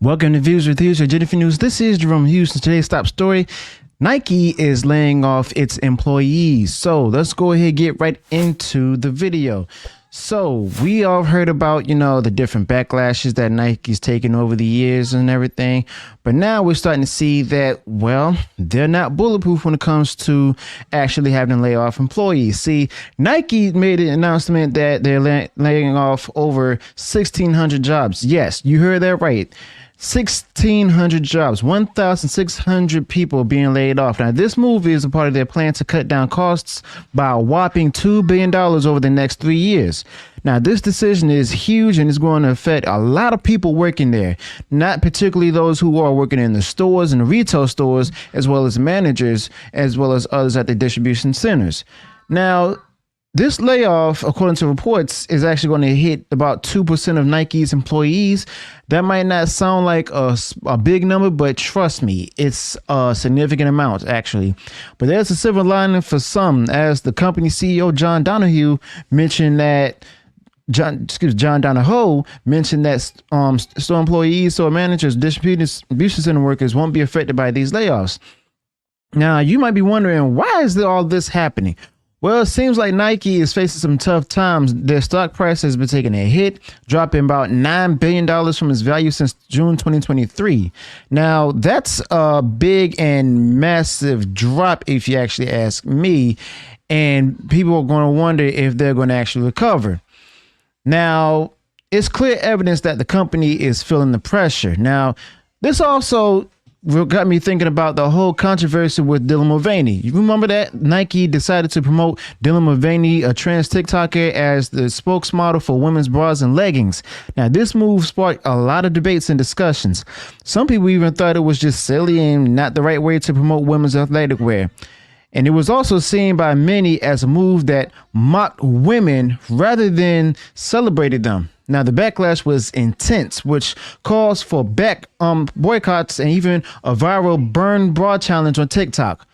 Welcome to Views with Hughes, your Jennifer News. This is Jerome Hughes. Today's top story: Nike is laying off its employees. So let's go ahead and get right into the video. So we all heard about, the different backlashes that Nike's taken over the years and everything. But now we're starting to see that, they're not bulletproof when it comes to actually having to lay off employees. See, Nike made an announcement that they're laying off over 1,600 jobs. Yes, you heard that right. 1,600 jobs, 1,600 people being laid off. Now, this move is a part of their plan to cut down costs by a whopping $2 billion over the next 3 years. Now, this decision is huge and it's going to affect a lot of people working there, not particularly those who are working in the stores and the retail stores, as well as managers, as well as others at the distribution centers. Now, this layoff, according to reports, is actually going to hit about 2% of Nike's employees. That might not sound like a big number, but trust me, it's a significant amount, actually. But there's a silver lining for some, as the company CEO, John Donahoe, mentioned that John Donahoe mentioned that store employees, store managers, distribution center workers won't be affected by these layoffs. Now, you might be wondering, why is all this happening? Well, it seems like Nike is facing some tough times. Their stock price has been taking a hit, dropping about $9 billion from its value since June 2023. Now, that's a big and massive drop, if you actually ask me. And people are going to wonder if they're going to actually recover. Now, it's clear evidence that the company is feeling the pressure. Now, this also got me thinking about the whole controversy with Dylan Mulvaney. You remember that Nike decided to promote Dylan Mulvaney, a trans TikToker, as the spokesmodel for women's bras and leggings. Now, this move sparked a lot of debates and discussions. Some people even thought it was just silly and not the right way to promote women's athletic wear. And it was also seen by many as a move that mocked women rather than celebrated them. Now, the backlash was intense, which calls for boycotts and even a viral burn bra challenge on TikTok.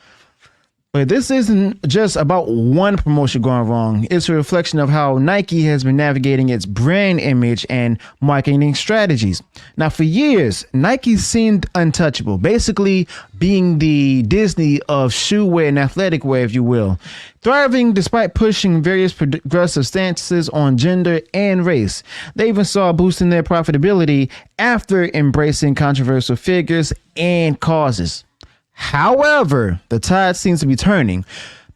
But this isn't just about one promotion going wrong. It's a reflection of how Nike has been navigating its brand image and marketing strategies. Now, for years, Nike seemed untouchable, basically being the Disney of shoe wear and athletic wear, if you will, thriving despite pushing various progressive stances on gender and race. They even saw a boost in their profitability after embracing controversial figures and causes. However, the tide seems to be turning.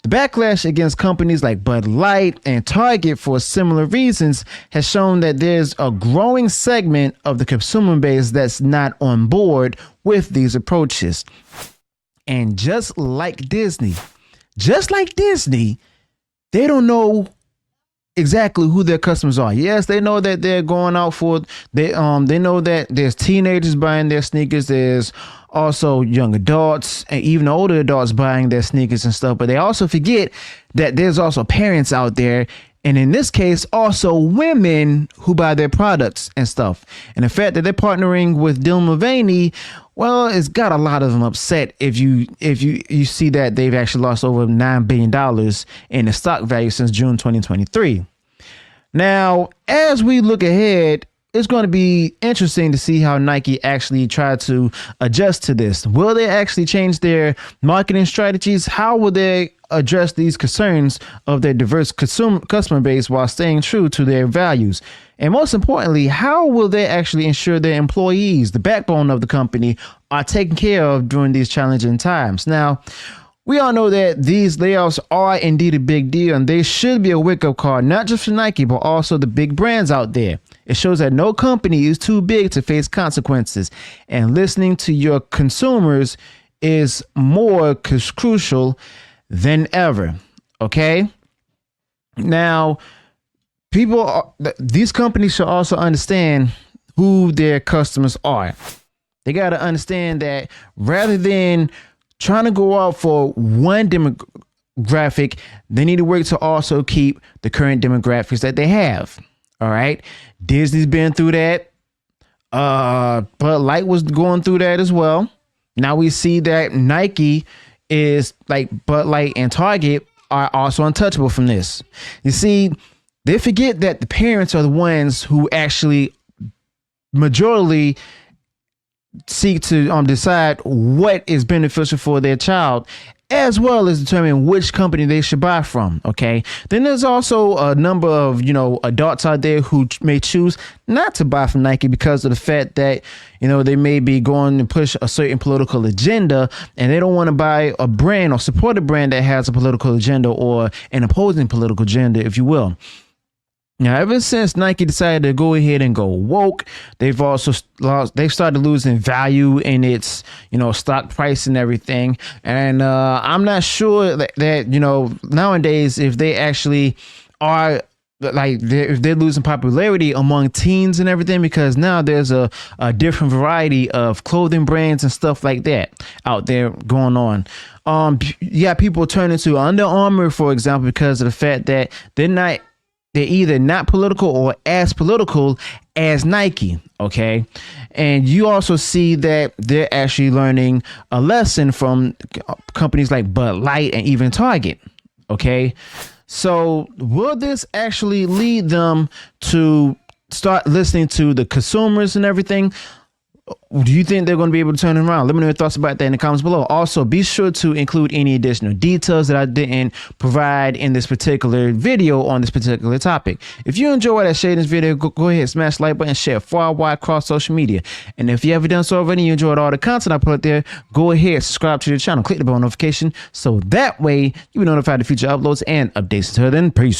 The backlash against companies like Bud Light and Target for similar reasons has shown that there's a growing segment of the consumer base that's not on board with these approaches. And just like Disney, they don't know exactly who their customers are. Yes, they know that they're going out for they know that there's teenagers buying their sneakers, there's also young adults and even older adults buying their sneakers and stuff, but they also forget that there's also parents out there, and in this case also women who buy their products and stuff. And the fact that they're partnering with Dylan Mulvaney, well, it's got a lot of them upset if you see that they've actually lost over $9 billion in the stock value since June 2023. Now, as we look ahead, it's going to be interesting to see how Nike actually try to adjust to this. Will they actually change their marketing strategies? How will they address these concerns of their diverse customer base while staying true to their values? And most importantly, how will they actually ensure their employees, the backbone of the company, are taken care of during these challenging times? Now, we all know that these layoffs are indeed a big deal, and they should be a wake-up call, not just for Nike, but also the big brands out there. It shows that no company is too big to face consequences, and listening to your consumers is more crucial than ever. Okay? Now, these companies should also understand who their customers are. They got to understand that rather than trying to go out for one demographic, they need to work to also keep the current demographics that they have. All right. Disney's been through that. Bud Light was going through that as well. Now we see that Nike is like Bud Light and Target are also untouchable from this. You see, they forget that the parents are the ones who actually majorly seek to decide what is beneficial for their child, as well as determine which company they should buy from. Okay. Then there's also a number of, adults out there who may choose not to buy from Nike because of the fact that, they may be going to push a certain political agenda, and they don't want to buy a brand or support a brand that has a political agenda or an opposing political agenda, if you will. Now, ever since Nike decided to go ahead and go woke, they've started losing value in its, stock price and everything. And I'm not sure that nowadays, if they actually are if they're losing popularity among teens and everything, because now there's a different variety of clothing brands and stuff like that out there going on. People turning to Under Armour, for example, because of the fact that they're either not political or as political as Nike. Okay. And you also see that they're actually learning a lesson from companies like Bud Light and even Target. Okay. So will this actually lead them to start listening to the consumers and everything? Do you think they're going to be able to turn it around? Let me know your thoughts about that in the comments below. Also, be sure to include any additional details that I didn't provide in this particular video on this particular topic. If you enjoy what I shared in this video, go ahead, smash the like button, share far wide across social media. And if you haven't done so already, you enjoyed all the content I put up there, go ahead, subscribe to the channel, click the bell notification so that way you'll be notified of future uploads and updates. Until then, peace.